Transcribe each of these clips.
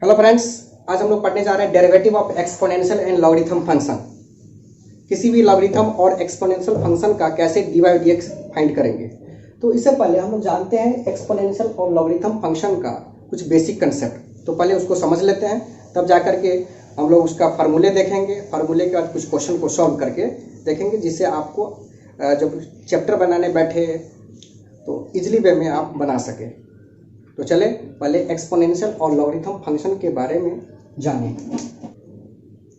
Hello friends, आज हम लोग पढ़ने जा रहे हैं derivative of exponential and logarithm function. किसी भी लॉगरिथम और एक्सपोनेंशियल फंक्शन का कैसे D by d x find करेंगे। तो इससे पहले हम लोग जानते हैं एक्सपोनेंशियल और लॉगरिथम फंक्शन का कुछ बेसिक कंसेप्ट। तो पहले उसको समझ लेते हैं, तब जा करके हम लोग उसका फार्मूले देखेंगे। फार्मूले के बाद कुछ क्वेश्चन को सॉल्व करके देखेंगे, जिससे आपको जब चैप्टर बनाने बैठे तो इजली वे में आप बना सके। तो चले पहले एक्सपोनेंशियल और लॉगरिथम फंक्शन के बारे में जानें।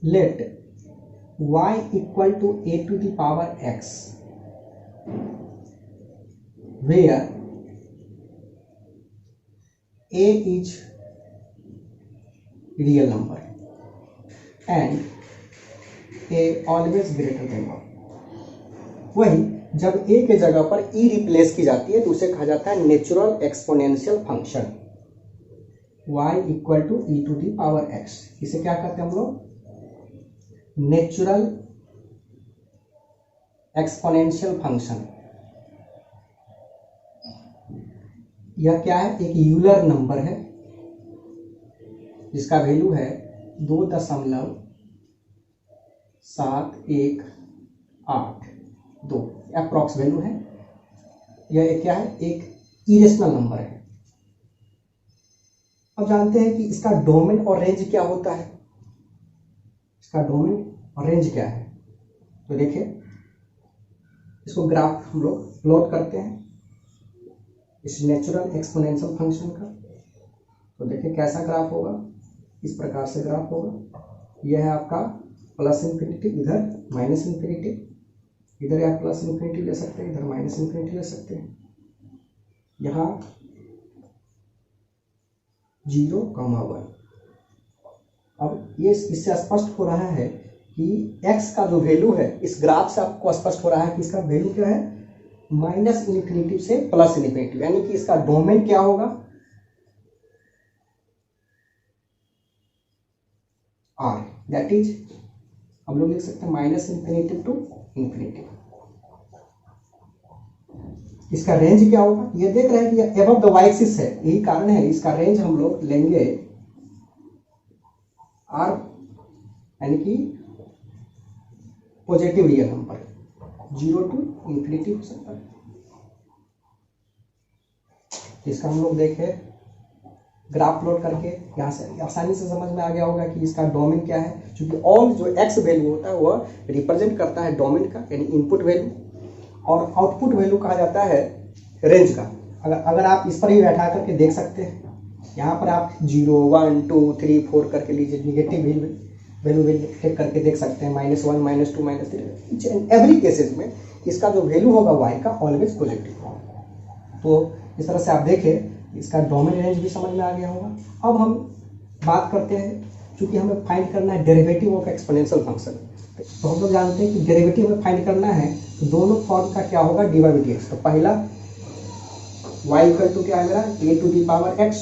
Let y equal to a to the power x where a is real number and a always greater than 1। वही जब a के जगह पर e रिप्लेस की जाती है तो उसे कहा जाता है natural exponential function y equal to e to the power x। इसे क्या कहते हैं हम लोग? Natural exponential function. यह क्या है? एक यूलर नंबर है जिसका वैल्यू है 2.718 अप्रॉक्स वैल्यू है। यह एक क्या है? एक इरेशनल नंबर है। अब जानते हैं कि इसका डोमेन और रेंज क्या होता है। इसका डोमेन और रेंज क्या है? तो देखिए, इसको ग्राफ हम लोग प्लॉट करते हैं इस नेचुरल एक्सपोनेंशियल फंक्शन का। तो देखिए कैसा ग्राफ होगा, इस प्रकार से ग्राफ होगा। यह है आपका प्लस इन्फिनिटी, इधर माइनस इन्फिनिटी, इधर आप प्लस इन्फिनिटी ले सकते हैं, इधर माइनस इन्फिनिटी ले सकते हैं। यहाँ 0,1। अब ये इससे स्पष्ट हो रहा है कि x का जो वैल्यू है, इस ग्राफ से आपको स्पष्ट हो रहा है कि इसका वैल्यू क्या है? माइनस इन्फिनिटी से प्लस इन्फिनिटी, यानी कि इसका डोमेन क्या होगा? r, दैट इज हम लोग लिख सकते हैं माइनस इन्फिनिटी टू इन्फिनिटी। इसका रेंज क्या होगा? ये देख रहे हैं कि ये अबव द वाई एक्सिस है, यही कारण है इसका रेंज हम लोग लेंगे r, यानी कि positive real number 0 to infinity हो सकता है। इसका हम लोग देखें ग्राफ प्लॉट करके, यहाँ से आसानी से समझ में आ गया होगा कि इसका डोमेन क्या है। क्योंकि ऑल जो x वैल्यू होता है वह रिप्रेजेंट करता है डोमेन का, यानी इनपुट वैल्यू, और आउटपुट वैल्यू कहा जाता है रेंज का। अगर आप इस पर ही बैठा करके देख सकते हैं, यहाँ पर आप 0, 1, 2, 3, 4 करके लीजिए, निगेटिव वैल्यू चेक करके देख सकते हैं, -1, -2, -3। ईच एंड एवरी केसेस में इसका जो वैल्यू होगा y का ऑलवेज पॉजिटिव होगा। तो इस तरह से आप देखें, इसका डोमेन रेंज भी समझ में आ गया होगा। अब हम बात करते हैं, क्योंकि हमें फाइंड करना है डेरिवेटिव ऑफ एक्सपोनेंशियल फंक्शन। तो हम लोग जानते हैं कि डेरिवेटिव में फाइंड करना है तो दोनों फॉर्म का क्या होगा? D by d x. तो पहला y इक्वल टू क्या है मेरा? a to the power x।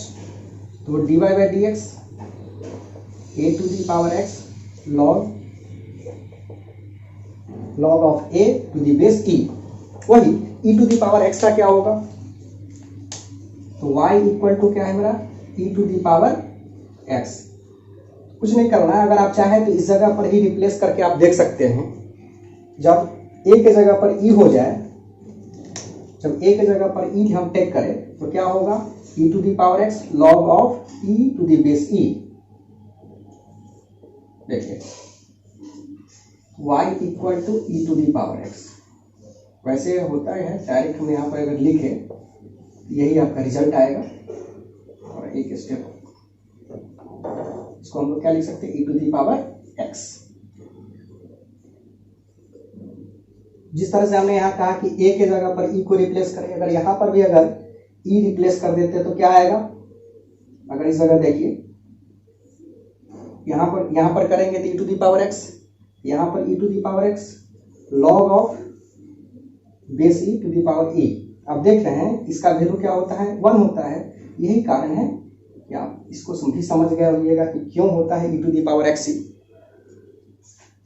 तो d by d x a to the power x log of a to the base e। वही e to the power x का क्या होगा? तो y इक्वल टू क्या है मेरा? e to the power x। कुछ नहीं करना है, अगर आप चाहें तो इस जगह पर ही रिप्लेस करके आप देख सकते हैं। जब a के जगह पर e हो जाए, जब a के जगह पर e हम टेक करें तो क्या होगा? e to the power x log of e to the base e। देखिए y equal to e to the power x। वैसे होता है डायरेक्ट हम यहाँ पर अगर लिखें, यही आपका रिजल्ट आएगा। और एक स्टेप इसको हम लोग क्या लिख सकते हैं? e to the power x। जिस तरह से हमने यहाँ कहा कि a के जगह पर e को रिप्लेस करें, अगर यहाँ पर भी अगर e रिप्लेस कर देते तो क्या आएगा? अगर इस जगह देखिए, यहाँ पर करेंगे तो e to the power x, यहाँ पर e to the power x log of base e to the power e। आप देख रहे हैं इसका वैल्यू क्या होता है? 1 होता है। यही कारण है कि आप इसको भी समझ गए होइएगा कि क्यों होता है e to the power x।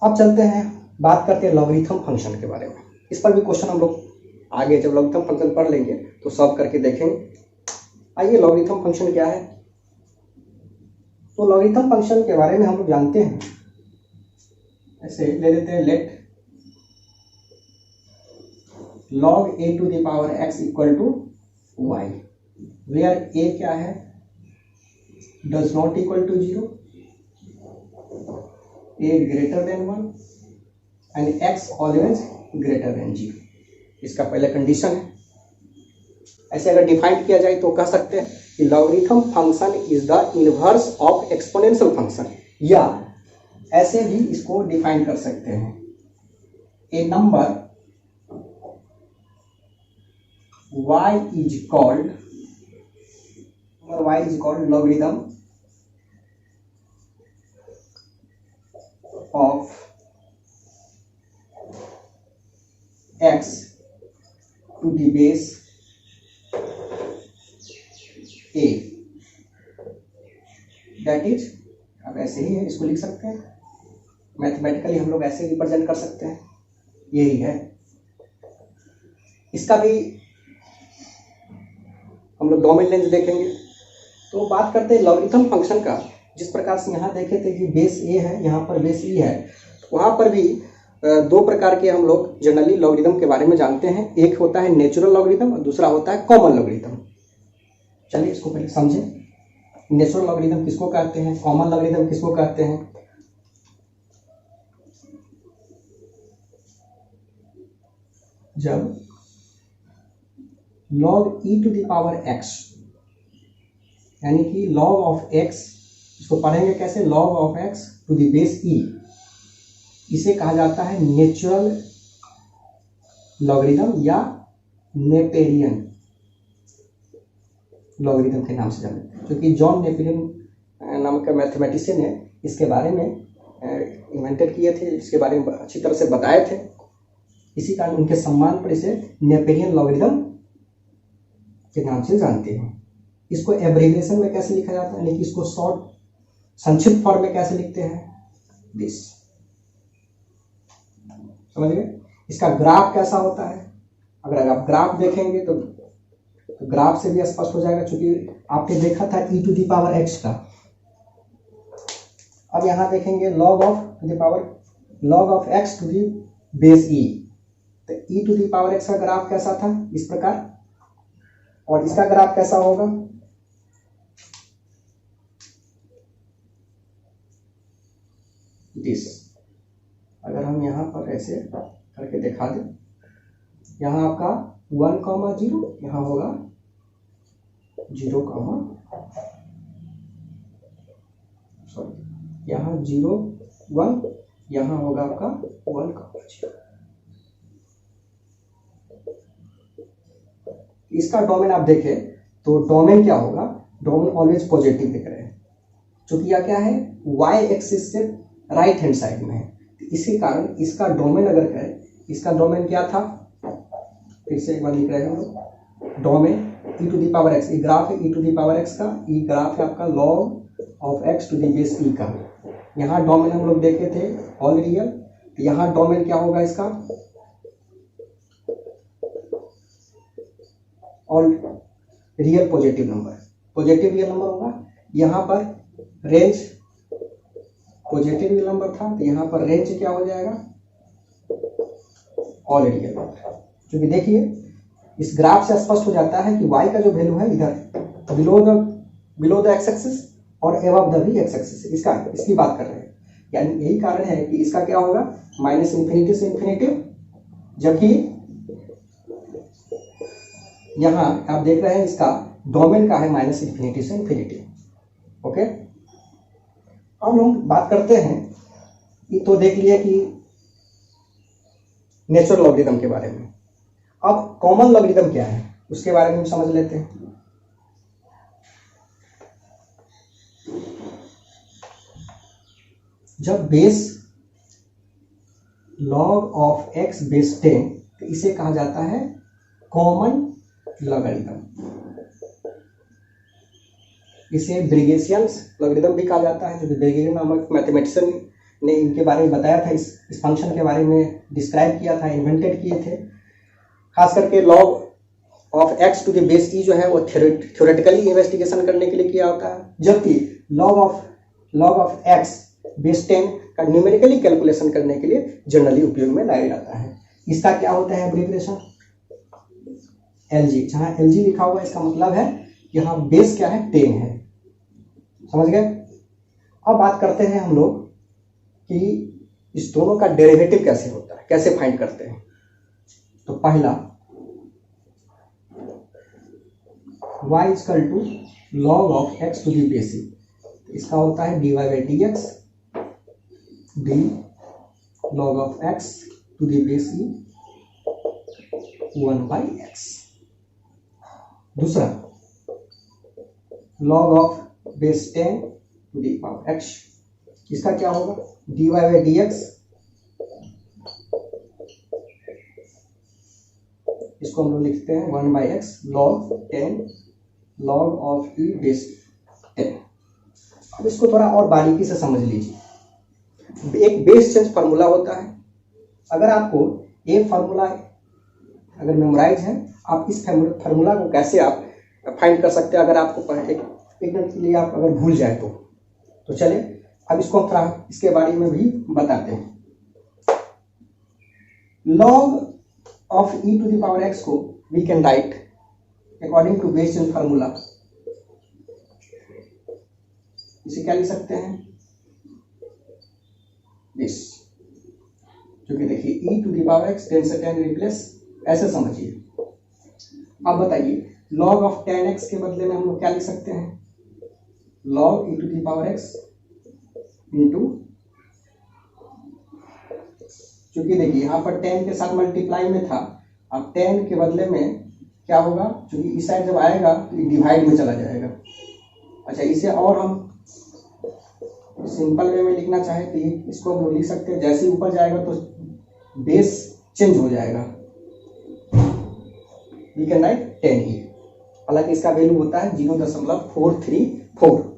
अब चलते हैं, बात करते हैं लॉगरिथम फंक्शन के बारे में। इस पर भी क्वेश्चन हम लोग आगे जब लॉगरिथम फंक्शन पढ़ लेंगे तो सॉल्व करके देखेंगे। आइए लॉगरिथम फंक्शन क्या है। तो लॉगरिथम फंक्शन के बारे में हम लोग जानते हैं, ऐसे ले लेते हैं, late log a to the power x equal to y, where a क्या है, does not equal to 0, a greater than 1 and x always greater than 0। इसका पहले कंडीशन है। ऐसे अगर डिफाइन किया जाए तो कह सकते हैं कि logarithm function is the inverse of exponential function, या ऐसे भी इसको डिफाइन कर सकते हैं, ए number y is called logarithm of x to the base a, that is, अब ऐसे ही है, इसको लिख सकते हैं मैथमेटिकली, हम लोग ऐसे रिप्रेजेंट कर सकते हैं, यही है। इसका भी हम लोग डोमेन लेंथ देखेंगे। तो बात करते हैं लॉगरिथम फंक्शन का। जिस प्रकार से यहाँ देखे थे कि बेस ए है, यहाँ पर बेस ई है, तो वहाँ पर भी दो प्रकार के हम लोग जनरली लॉगरिथम के बारे में जानते हैं। एक होता है नेचुरल लॉगरिथम और दूसरा होता है कॉमन लॉगरिथम। चलिए इसको पहले समझें। नेचुरल लॉगरिथम किसको कहते हैं, कॉमन लॉगरिथम किसको कहते हैं। जब log e to the power x, यानी कि log ऑफ x, इसको पढ़ेंगे कैसे, log of x to the base e, इसे कहा जाता है नेचुरल लॉगरिथम या नेपेरियन लॉगरिथम के नाम से जाने, क्योंकि जॉन नेपेरियन नाम का मैथमेटिशियन है, इसके बारे में इन्वेंटेड किए थे, इसके बारे में अच्छी तरह से बताए थे, इसी कारण उनके सम्मान पर इसे नेपेरियन लॉगरिथम के नाम से जानते हैं। इसको एब्रिविएशन में कैसे लिखा जाता है, यानी कि इसको शॉर्ट संक्षिप्त फॉर्म में कैसे लिखते हैं, दिस, समझ गए। इसका ग्राफ कैसा होता है, अगर आप ग्राफ देखेंगे तो ग्राफ से भी स्पष्ट हो जाएगा, क्योंकि आपने देखा था e to the power x का। अब यहां देखेंगे log of x to the base e, तो e to the power x का ग्राफ कैसा था, इस प्रकार, और इसका ग्राफ कैसा होगा, दिस। अगर हम यहाँ पर ऐसे करके दिखा दें, यहाँ आपका 1,0, यहाँ होगा 0, सॉरी यहाँ 0, 1, यहाँ होगा आपका 1,0। इसका डोमेन आप देखें तो डोमेन क्या होगा, डोमेन ऑलवेज पॉजिटिव दिख रहे हैं, क्योंकि यह क्या है, y एक्सिस से राइट हैंड साइड में है, इसी कारण इसका डोमेन अगर करें, इसका डोमेन क्या था, फिर से एक बार लिख रहे हैं हम लोग, domain e to the power x, ये ग्राफ है e to the power x का, ये ग्राफ है आपका log of x to the base e का। यहाँ डोमेन हम लोग देखे थे ऑल रियल, यहाँ डोमेन क्या होगा इसका, all real positive number, positive real number होगा। यहाँ पर रेंज पॉजिटिव रियल नंबर था, तो यहाँ पर रेंज क्या हो जाएगा, ऑल रियल नंबर। क्योंकि देखिए इस ग्राफ से स्पष्ट हो जाता है कि y का जो वैल्यू है इधर बिलो द एक्स एक्सिस और एबव द भी एक्स एक्सिस, इसकी बात कर रहे हैं, यानी यही कारण है कि इसका क्या होगा, -∞ से इन्फिनिटी, जबकि यहाँ आप देख रहे हैं इसका डोमेन का है -∞ से इन्फिनिटी। ओके, अब हम बात करते हैं, तो देख लिए कि नेचुरल लॉगरिथम के बारे में। अब कॉमन लॉगरिथम क्या है उसके बारे में हम समझ लेते हैं। जब base log of x base 10, तो इसे कहा जाता है कॉमन लॉगरिथम। इसे ब्रिगेशियंस लॉगरिथम भी कहा जाता है, जो ब्रिगेशियन नामक मैथमेटिशियन ने इनके बारे में बताया था, इस फंक्शन के बारे में डिस्क्राइब किया था, इन्वेंटेड किए थे। खास करके log of x to the base e जो है वो थ्योरेटिकली इन्वेस्टिगेशन करने के लिए किया होता है, जबकि log of log of x base 10 का न्यूमेरिकली कैलकुलेशन करने के लिए जनरली उपयोग में लाया जाता है। इसका क्या होता है एब्रिविएशन? LG। जहां LG लिखा हुआ है इसका मतलब है यहाँ बेस क्या है 10 है। समझ गए? अब बात करते हैं हम लोग कि इस दोनों का डेरिवेटिव कैसे होता है, कैसे फाइंड करते हैं। तो पहला y equal to log of x to the base e, इसका होता है dy by d x d log of x to the base e 1 by x. दूसरा log of base 10 to the power x, इसका क्या होगा dy by d x, इसको हम लोग लिखते हैं 1 by x log 10 log of e base 10। अब इसको थोड़ा और बारीकी से समझ लीजिए। एक बेस चेंज फार्मूला होता है। अगर आपको ये फार्मूला अगर मेमोराइज है, आप इस फार्मूला को कैसे आप फाइंड कर सकते हैं अगर आपको एक मिनट के लिए आप अगर भूल जाए तो चलिए अब इसको थोड़ा इसके बारे में भी बताते हैं। Log of e to the power x को we can write according to base change formula. इसे क्या लिख सकते हैं दिस, क्योंकि देखिए e to the power x 10 से 10 रिप्लेस, ऐसे समझिए। अब बताइए लॉग ऑफ 10x के बदले में हम लोग क्या लिख सकते हैं log e to the power x into, क्योंकि देखिए यहाँ पर 10 के साथ मल्टीप्लाई में था, अब 10 के बदले में क्या होगा, क्योंकि इस साइड जब आएगा तो ये डिवाइड में चला जाएगा। अच्छा, इसे और हम सिंपल वे में लिखना चाहे तो ये इसको हम लिख सकते हैं, जैसे ऊपर जाएगा तो बेस चेंज हो जाएगा, वी कैन राइट 10 ही। हालांकि इसका वैल्यू होता है 0.434।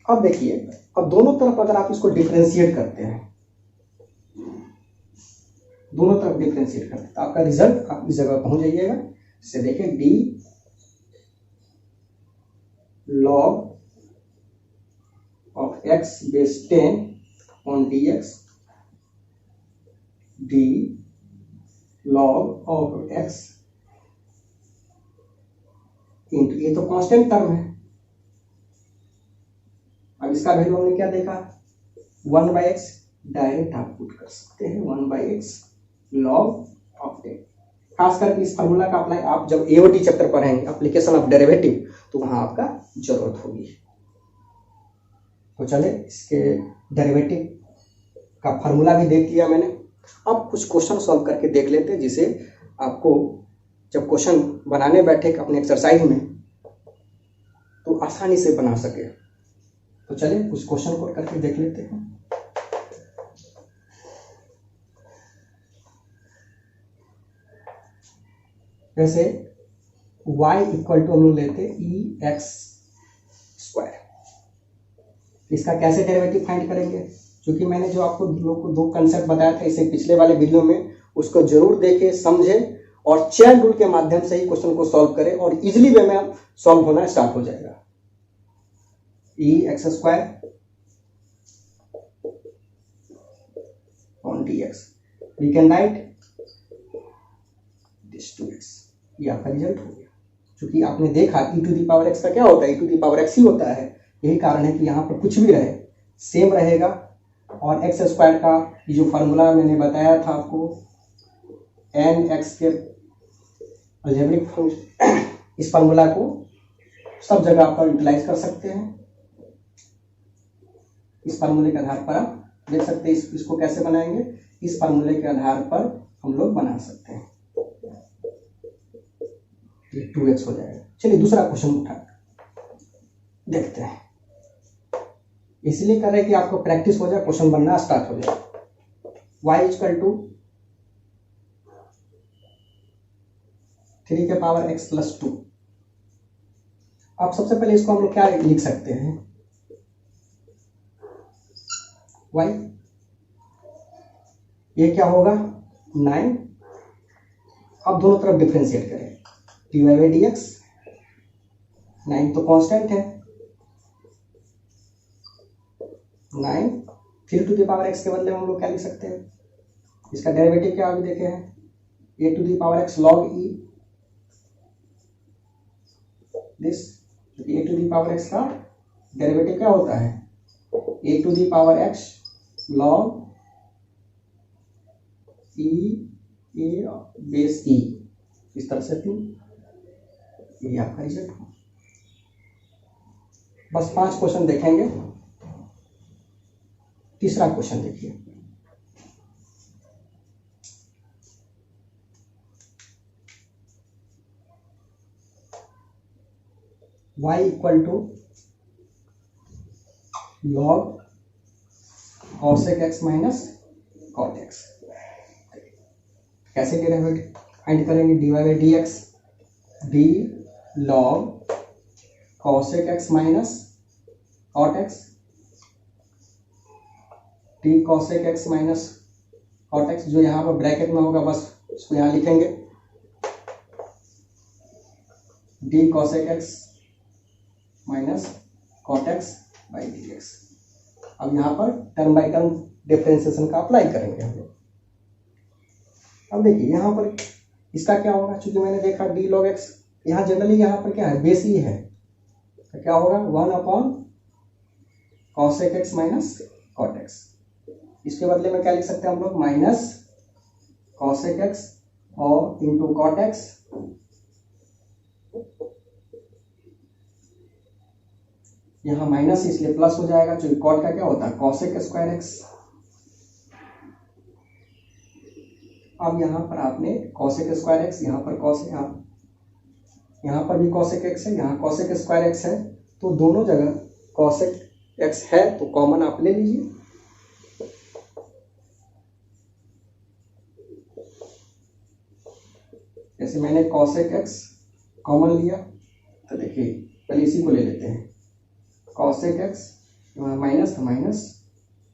अब देखिए, अब दोनों तरफ अगर आप इसको डिफरेंशिएट करते हैं, दोनों तरफ डिफरेंशिएट करते हैं तो आपका रिजल्ट आप इस जगह पहुंच जाइएगा। इससे देखिए D log of x base 10 on d x d log of x into, ये तो कांस्टेंट टर्म है। अब इसका वैल्यू हमने क्या देखा 1 बाई एक्स, डायरेक्ट आप पुट कर सकते हैं 1 बाई एक्स लॉग ऑफ 10। खास करके इस फार्मूला का अप्लाई आप जब एओटी चैप्टर पढ़ेंगे एप्लीकेशन ऑफ डेरिवेटिव, तो वहां आपका जरूरत होगी। तो चले इसके डेरिवेटिव का फार्मूला भी देख लिया मैंने। अब कुछ क्वेश्चन सॉल्व करके देख लेते हैं, जिसे आपको जब क्वेश्चन बनाने बैठे अपने एक्सरसाइज में तो आसानी से बना सके। तो चलिए कुछ क्वेश्चन को करके देख लेते हैं। जैसे y इक्वल टू हम लोग लेते ई एक्स स्क्वायर, इसका कैसे डेरिवेटिव फाइंड करेंगे? क्योंकि मैंने जो आपको लोग को दो कंसेप्ट बताया था इसे पिछले वाले वीडियो में, उसको जरूर देखें, समझें और चेन रूल के माध्यम से ही क्वेश्चन को सॉल्व करें और इजीली वे में सॉल्व होना स्टार्ट हो जाएगा। E x square on d x, we can write this 2x, ये आपका रिजल्ट हो गया। क्योंकि आपने देखा e to the power x का क्या होता है, e to the power x ही होता है। यही कारण है कि यहाँ पर कुछ भी रहे सेम रहेगा। और एक्स स्क्वायर का ये जो फार्मूला मैंने बताया था आपको, एन एक्स के अलजेब्रिक फंक्शन, इस फार्मूला को सब जगह आप यूटिलाइज कर सकते हैं। इस फार्मूले के आधार पर आप देख सकते हैं इसको कैसे बनाएंगे, इस फार्मूले के आधार पर हम लोग बना सकते हैं। ये 2x हो जाएगा। चलिए दूसरा क्वेश्चन उठा देखते हैं। इसलिए कर रहे हैं कि आपको प्रैक्टिस हो जाए, क्वेश्चन बनना स्टार्ट हो जाए। y इक्वल टू 3 के पावर x प्लस 2। अब सबसे पहले इसको हम लोग क्या लिख सकते हैं, y ये क्या होगा 9। अब दोनों तरफ डिफरेंशिएट करें, dy बाई डी एक्स, 9 तो कांस्टेंट है, 9 3 टू द पावर एक्स के बदले में हम लोग क्या लिख सकते हैं, इसका डेरिवेटिव क्या अभी देखे हैं, a to the power x log e this, क्योंकि a to the power x का डेरिवेटिव क्या होता है, a to the power x log e a base e, इस तरह से 3, ये आपका रिजल्ट हो। बस 5 क्वेश्चन देखेंगे। तीसरा क्वेश्चन देखिए, y equal to log cosec x minus cot x, कैसे डेरिवेटिव फाइंड करेंगे, dy by d x d log cosec x minus cot x, t cosec x minus cot x, जो यहाँ पर ब्रैकेट में होगा बस उसको यहाँ लिखेंगे, D cosec x minus cot x by d x. अब यहाँ पर टर्म बाई टर्म डिफरेंशिएशन का अप्लाई करेंगे हम लोग। अब देखिए यहाँ पर इसका क्या होगा, चूंकि मैंने देखा डी लॉग एक्स, यहाँ जनरली यहाँ पर क्या है, बेस ही है, तो क्या होगा 1 upon cosec x minus cot x। इसके बदले में क्या लिख सकते हैं हम लोग, माइनस cosec x और इंटू cot x, यहाँ माइनस इसलिए प्लस हो जाएगा, जो cot का क्या होता है cosec स्क्वायर x। अब यहाँ पर आपने cosec स्क्वायर x, यहाँ पर cos, यहाँ पर भी cosec x है, यहाँ cosec स्क्वायर x है, तो दोनों जगह cosec x है तो कॉमन आप ले लीजिए। जैसे मैंने cosec x कॉमन लिया, तो देखिए पहले इसी को ले लेते हैं, cosec x माइनस था माइनस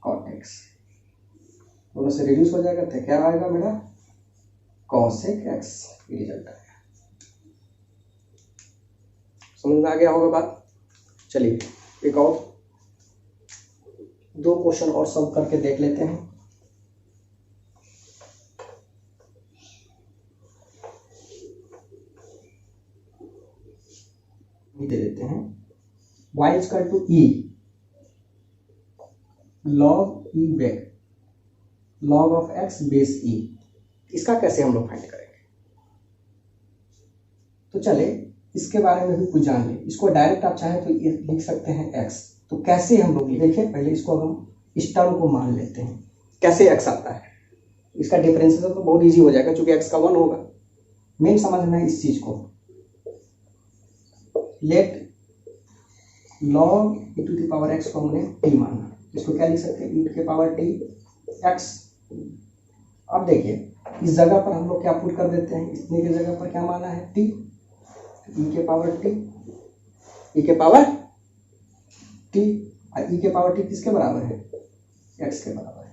cot x, दोनों से रिड्यूस हो जाएगा, तो क्या आएगा मेरा cosec x, ये रिजल्ट आएगा। समझ में आ गया होगा बात। चलिए एक और 2 क्वेश्चन और सॉल्व करके देख लेते हैं। दे देते हैं y equal to e log e back log of x base e, इसका कैसे हम लोग फाइंड करेंगे। तो चले इसके बारे में भी कुछ जान लें। इसको डायरेक्ट आप चाहें तो लिख सकते हैं x, तो कैसे हम लोग देखिए, पहले इसको हम इस टर्म को मान लेते हैं, कैसे x आता है, इसका डिफरेंशिएशन तो बहुत इजी हो जाएगा, क्योंकि x का 1 होगा। मेन समझना है इस चीज को, let log e to the power x को हमने t माना, इसको क्या लिख सकते हैं, e to the power t x। अब देखिए इस जगह पर हम लोग क्या पुट कर देते हैं, इतने की जगह पर क्या माना है t, e के पावर t, e के पावर t, e के पावर t किसके बराबर है, x के बराबर है।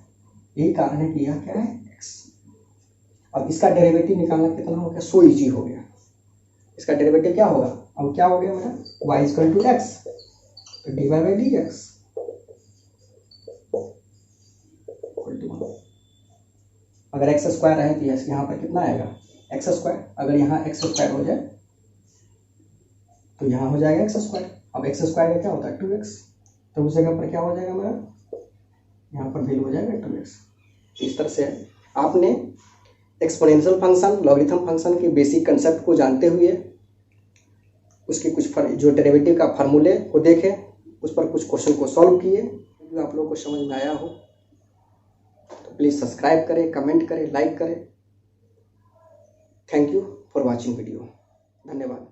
यही कारण है कि यह क्या है x। अब इसका डेरिवेटिव निकालना कितना हो गया, सो इजी हो गया। इसका डेरिवेटिव क्या होगा, अब क्या हो गया मेरा y इक्वल टू x, तो dy बाई डी एक्स अगर एक्स स्क्वायर है तो यहाँ पर कितना आएगा एक्स स्क्वायर, अगर यहाँ एक्स स्क्वायर हो जाए तो यहाँ हो जाएगा एक्स स्क्वायर। अब एक्स स्क्वायर का क्या होता है 2x, तो उस जगह पर क्या हो जाएगा मेरा, यहाँ पर वैल्यू हो जाएगा 2x। इस तरह से आपने एक्सपोनेंशियल फंक्शन लॉगरिथम फंक्शन के बेसिक कंसेप्ट को जानते हुए उसके कुछ जो डेरिवेटिव का फार्मूले को देखे, उस पर कुछ क्वेश्चन को सॉल्व किए। जो आप लोगों को समझ में आया हो तो प्लीज़ सब्सक्राइब करें, कमेंट करें, लाइक करें। Thank you for watching video. धन्यवाद।